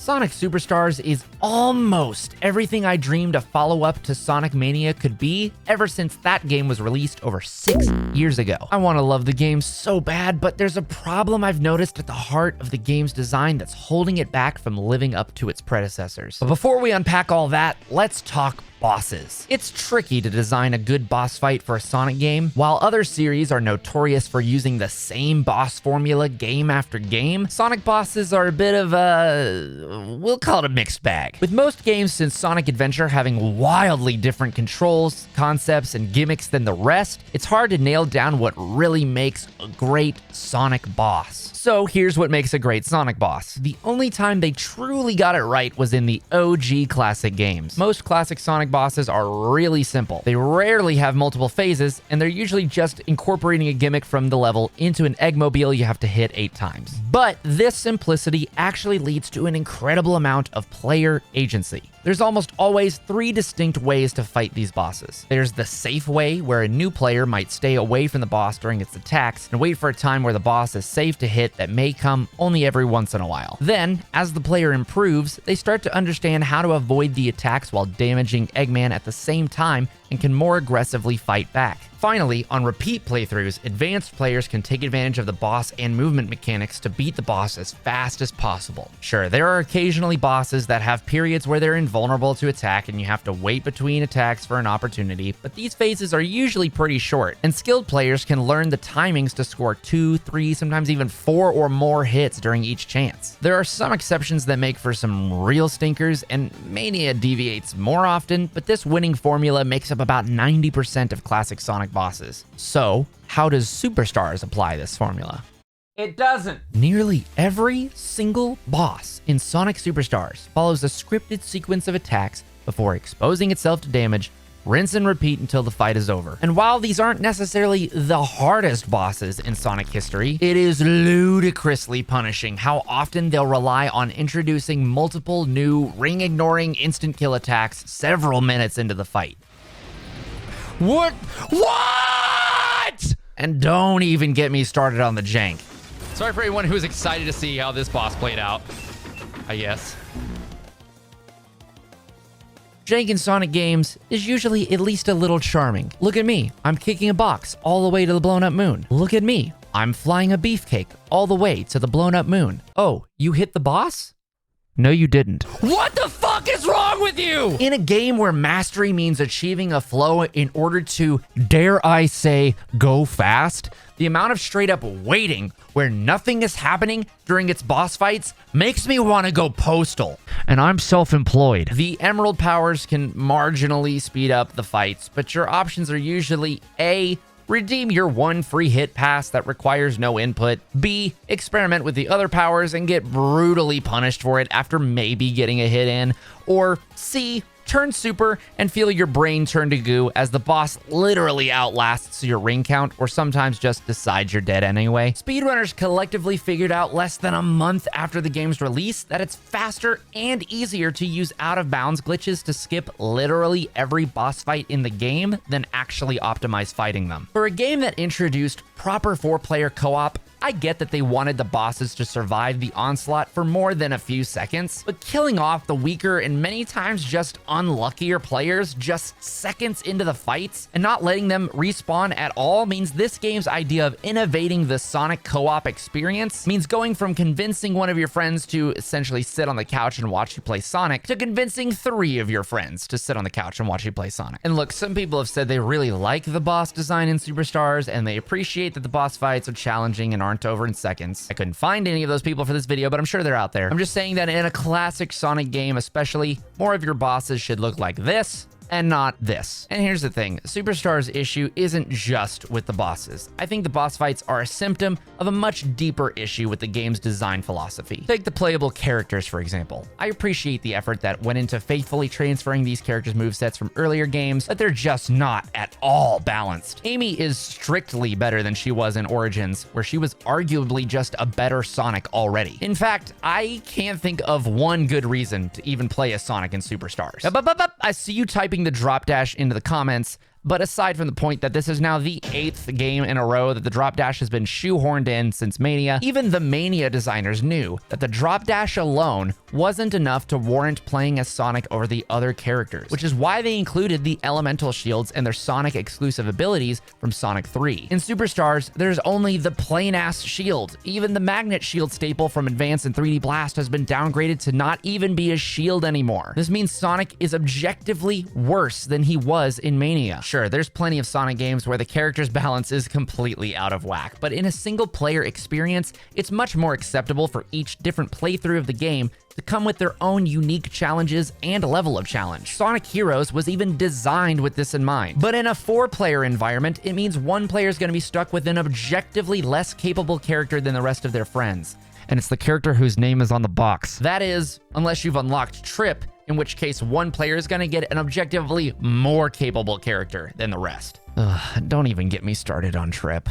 Sonic Superstars is almost everything I dreamed a follow-up to Sonic Mania could be ever since that game was released over 6 years ago. I want to love the game so bad, but there's a problem I've noticed at the heart of the game's design that's holding it back from living up to its predecessors. But before we unpack all that, let's talk bosses. It's tricky to design a good boss fight for a Sonic game. While other series are notorious for using the same boss formula game after game, Sonic bosses are a bit of a, we'll call it a mixed bag. With most games since Sonic Adventure having wildly different controls, concepts, and gimmicks than the rest, it's hard to nail down what really makes a great Sonic boss. So here's what makes a great Sonic boss. The only time they truly got it right was in the OG classic games. Most classic Sonic bosses are really simple. They rarely have multiple phases, and they're usually just incorporating a gimmick from the level into an Eggmobile you have to hit 8 times. But this simplicity actually leads to an incredible amount of player agency. There's almost always 3 distinct ways to fight these bosses. There's the safe way, where a new player might stay away from the boss during its attacks and wait for a time where the boss is safe to hit that may come only every once in a while. Then, as the player improves, they start to understand how to avoid the attacks while damaging Eggman at the same time and can more aggressively fight back. Finally, on repeat playthroughs, advanced players can take advantage of the boss and movement mechanics to beat the boss as fast as possible. Sure, there are occasionally bosses that have periods where they're invulnerable to attack and you have to wait between attacks for an opportunity, but these phases are usually pretty short, and skilled players can learn the timings to score 2, 3, sometimes even 4 or more hits during each chance. There are some exceptions that make for some real stinkers, and Mania deviates more often, but this winning formula makes up about 90% of classic Sonic bosses. So, how does Superstars apply this formula? It doesn't. Nearly every single boss in Sonic Superstars follows a scripted sequence of attacks before exposing itself to damage. Rinse and repeat until the fight is over. And while these aren't necessarily the hardest bosses in Sonic history, it is ludicrously punishing how often they'll rely on introducing multiple new ring-ignoring instant kill attacks several minutes into the fight. What? And don't even get me started on the jank. Sorry for anyone who was excited to see how this boss played out, I guess. Jank in Sonic games is usually at least a little charming. Look at me, I'm kicking a box all the way to the blown up moon. Look at me, I'm flying a beefcake all the way to the blown up moon. Oh, you hit the boss? No, you didn't. What the fuck is wrong with you? In a game where mastery means achieving a flow in order to, dare I say, go fast, the amount of straight up waiting where nothing is happening during its boss fights makes me want to go postal. And I'm self-employed. The Emerald powers can marginally speed up the fights, but your options are usually A, redeem your 1 free hit pass that requires no input. B, experiment with the other powers and get brutally punished for it after maybe getting a hit in. Or C, turn super and feel your brain turn to goo as the boss literally outlasts your ring count, or sometimes just decides you're dead anyway. Speedrunners collectively figured out less than a month after the game's release that it's faster and easier to use out-of-bounds glitches to skip literally every boss fight in the game than actually optimize fighting them. For a game that introduced proper 4-player co-op, I get that they wanted the bosses to survive the onslaught for more than a few seconds, but killing off the weaker and many times just unluckier players just seconds into the fights and not letting them respawn at all means this game's idea of innovating the Sonic co-op experience means going from convincing one of your friends to essentially sit on the couch and watch you play Sonic to convincing 3 of your friends to sit on the couch and watch you play Sonic. And look, some people have said they really like the boss design in Superstars and they appreciate that the boss fights are challenging and aren't over in seconds. I couldn't find any of those people for this video, but I'm sure they're out there. I'm just saying that in a classic Sonic game especially, more of your bosses should look like this and not this. And here's the thing, Superstars' issue isn't just with the bosses. I think the boss fights are a symptom of a much deeper issue with the game's design philosophy. Take the playable characters, for example. I appreciate the effort that went into faithfully transferring these characters' movesets from earlier games, but they're just not at all balanced. Amy is strictly better than she was in Origins, where she was arguably just a better Sonic already. In fact, I can't think of one good reason to even play as Sonic in Superstars. I see you typing the drop dash into the comments, But aside from the point that this is now the 8th game in a row that the drop dash has been shoehorned in since Mania, even the Mania designers knew that the drop dash alone wasn't enough to warrant playing as Sonic over the other characters, which is why they included the elemental shields and their Sonic exclusive abilities from Sonic 3. In Superstars, there's only the plain-ass shield. Even the magnet shield staple from Advance and 3D Blast has been downgraded to not even be a shield anymore. This means Sonic is objectively worse than he was in Mania. Sure, there's plenty of Sonic games where the character's balance is completely out of whack, but in a single-player experience, it's much more acceptable for each different playthrough of the game to come with their own unique challenges and level of challenge. Sonic Heroes was even designed with this in mind. But in a 4-player environment, it means one player is going to be stuck with an objectively less capable character than the rest of their friends. And it's the character whose name is on the box. That is, unless you've unlocked Trip, in which case one player is going to get an objectively more capable character than the rest. Ugh, don't even get me started on Trip.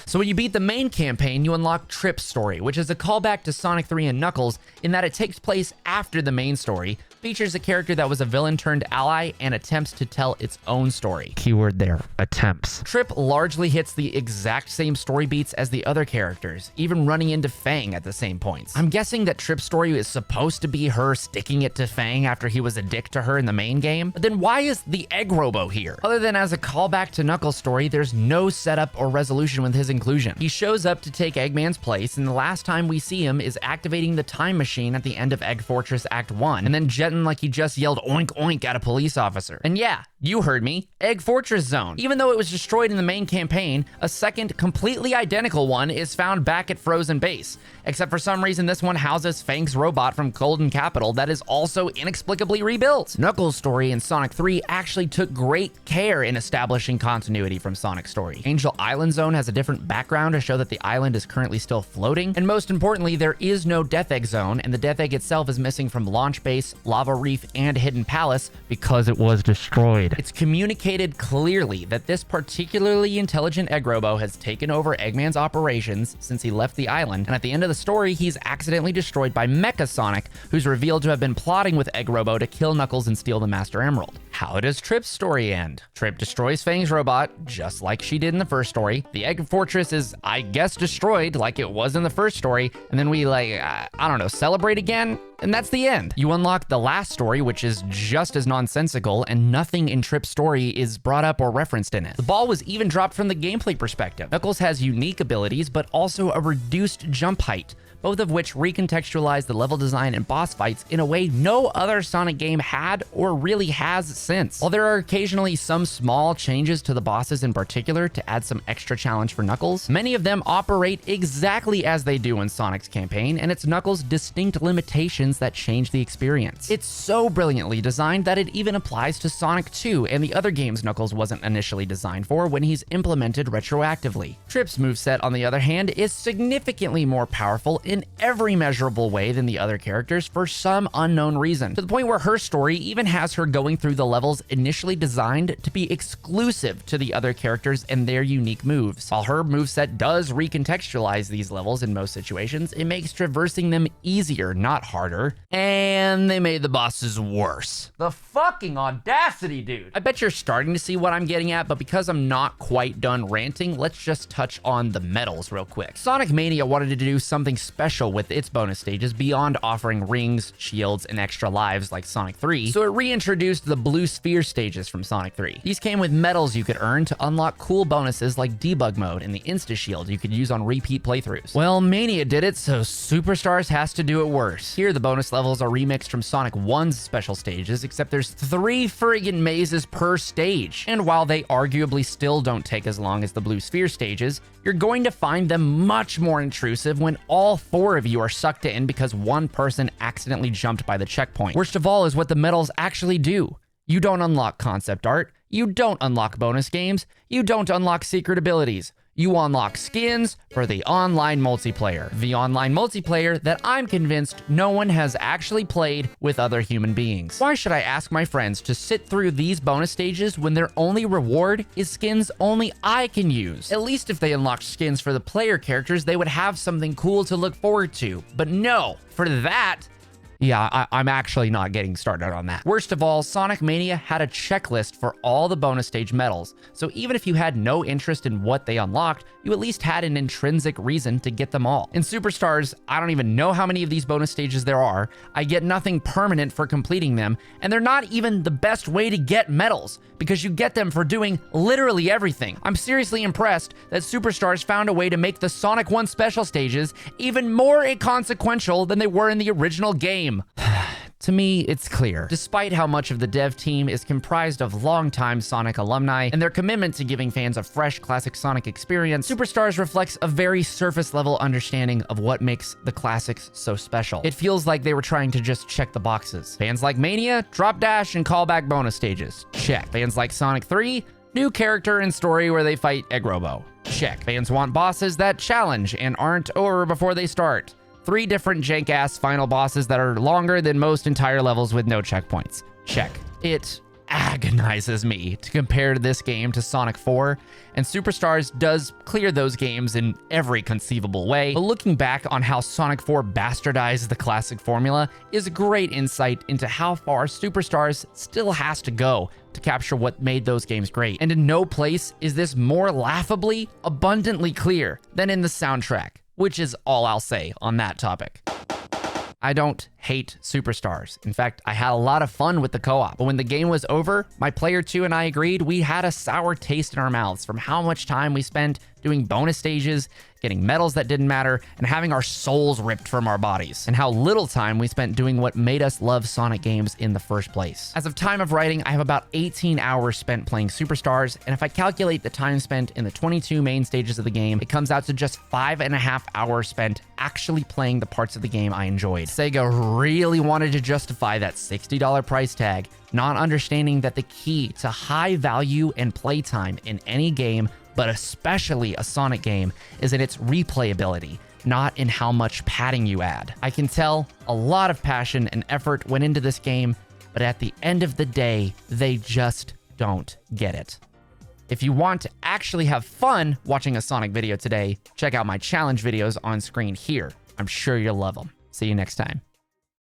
So when you beat the main campaign, you unlock Trip's story, which is a callback to Sonic 3 and Knuckles in that it takes place after the main story, features a character that was a villain turned ally, and attempts to tell its own story. Keyword there, attempts. Trip largely hits the exact same story beats as the other characters, even running into Fang at the same points. I'm guessing that Trip's story is supposed to be her sticking it to Fang after he was a dick to her in the main game, but then why is the Egg Robo here? Other than as a callback to Knuckles' story, there's no setup or resolution with his inclusion. He shows up to take Eggman's place, and the last time we see him is activating the time machine at the end of Egg Fortress Act 1, and then jetting like he just yelled oink oink at a police officer. And yeah, you heard me, Egg Fortress Zone. Even though it was destroyed in the main campaign, a second completely identical one is found back at Frozen Base, except for some reason this one houses Fang's robot from Golden Capital that is also inexplicably rebuilt. Knuckles' story in Sonic 3 actually took great care in establishing continuity from Sonic's story. Angel Island Zone has a different background to show that the island is currently still floating, and most importantly, there is no Death Egg Zone, and the Death Egg itself is missing from Launch Base, Lava Reef, and Hidden Palace because it was destroyed. It's communicated clearly that this particularly intelligent Egg Robo has taken over Eggman's operations since he left the island, and at the end of the story, he's accidentally destroyed by Mecha Sonic, who's revealed to have been plotting with Egg Robo to kill Knuckles and steal the Master Emerald. How does Trip's story end? Trip destroys Fang's robot, just like she did in the first story. The Egg Fortress is, I guess, destroyed like it was in the first story, and then we I don't know, celebrate again? And that's the end. You unlock the last story, which is just as nonsensical, and nothing in Trip's story is brought up or referenced in it. The ball was even dropped from the gameplay perspective. Knuckles has unique abilities, but also a reduced jump height, both of which recontextualize the level design and boss fights in a way no other Sonic game had or really has since. While there are occasionally some small changes to the bosses in particular to add some extra challenge for Knuckles, many of them operate exactly as they do in Sonic's campaign, and it's Knuckles' distinct limitations that change the experience. It's so brilliantly designed that it even applies to Sonic 2 and the other games Knuckles wasn't initially designed for when he's implemented retroactively. Trip's moveset, on the other hand, is significantly more powerful in every measurable way than the other characters for some unknown reason, to the point where her story even has her going through the levels initially designed to be exclusive to the other characters and their unique moves. While her moveset does recontextualize these levels in most situations, it makes traversing them easier, not harder, and they made the bosses worse. The fucking audacity, dude! I bet you're starting to see what I'm getting at, but because I'm not quite done ranting, let's just touch on the medals real quick. Sonic Mania wanted to do something special with its bonus stages beyond offering rings, shields, and extra lives like Sonic 3, so it reintroduced the blue sphere stages from Sonic 3. These came with medals you could earn to unlock cool bonuses like debug mode and the insta shield you could use on repeat playthroughs. Well, Mania did it, so Superstars has to do it worse. Here, the bonus levels are remixed from Sonic 1's special stages, except there's 3 friggin' mazes per stage. And while they arguably still don't take as long as the blue sphere stages, you're going to find them much more intrusive when all 4 of you are sucked in because one person accidentally jumped by the checkpoint. Worst of all is what the medals actually do. You don't unlock concept art, you don't unlock bonus games, you don't unlock secret abilities. You unlock skins for the online multiplayer. The online multiplayer that I'm convinced no one has actually played with other human beings. Why should I ask my friends to sit through these bonus stages when their only reward is skins only I can use? At least if they unlocked skins for the player characters, they would have something cool to look forward to. But no, for that, Yeah, I'm actually not getting started on that. Worst of all, Sonic Mania had a checklist for all the bonus stage medals, so even if you had no interest in what they unlocked, you at least had an intrinsic reason to get them all. In Superstars, I don't even know how many of these bonus stages there are, I get nothing permanent for completing them, and they're not even the best way to get medals, because you get them for doing literally everything. I'm seriously impressed that Superstars found a way to make the Sonic 1 special stages even more inconsequential than they were in the original game. To me, it's clear. Despite how much of the dev team is comprised of longtime Sonic alumni and their commitment to giving fans a fresh classic Sonic experience, Superstars reflects a very surface-level understanding of what makes the classics so special. It feels like they were trying to just check the boxes. Fans like Mania, Drop Dash, and callback bonus stages. Check. Fans like Sonic 3, new character and story where they fight Egg Robo. Check. Fans want bosses that challenge and aren't over before they start. 3 different jank-ass final bosses that are longer than most entire levels with no checkpoints. Check. It agonizes me to compare this game to Sonic 4, and Superstars does clear those games in every conceivable way, but looking back on how Sonic 4 bastardized the classic formula is a great insight into how far Superstars still has to go to capture what made those games great. And in no place is this more laughably, abundantly clear than in the soundtrack, which is all I'll say on that topic. I don't hate Superstars. In fact, I had a lot of fun with the co-op, but when the game was over, my player 2 and I agreed we had a sour taste in our mouths from how much time we spent doing bonus stages, getting medals that didn't matter, and having our souls ripped from our bodies, and how little time we spent doing what made us love Sonic games in the first place. As of time of writing, I have about 18 hours spent playing Superstars, and if I calculate the time spent in the 22 main stages of the game, it comes out to just 5.5 hours spent actually playing the parts of the game I enjoyed. Sega really wanted to justify that $60 price tag, not understanding that the key to high value and playtime in any game, but especially a Sonic game, is in its replayability, not in how much padding you add. I can tell a lot of passion and effort went into this game, but at the end of the day, they just don't get it. If you want to actually have fun watching a Sonic video today, check out my challenge videos on screen here. I'm sure you'll love them. See you next time.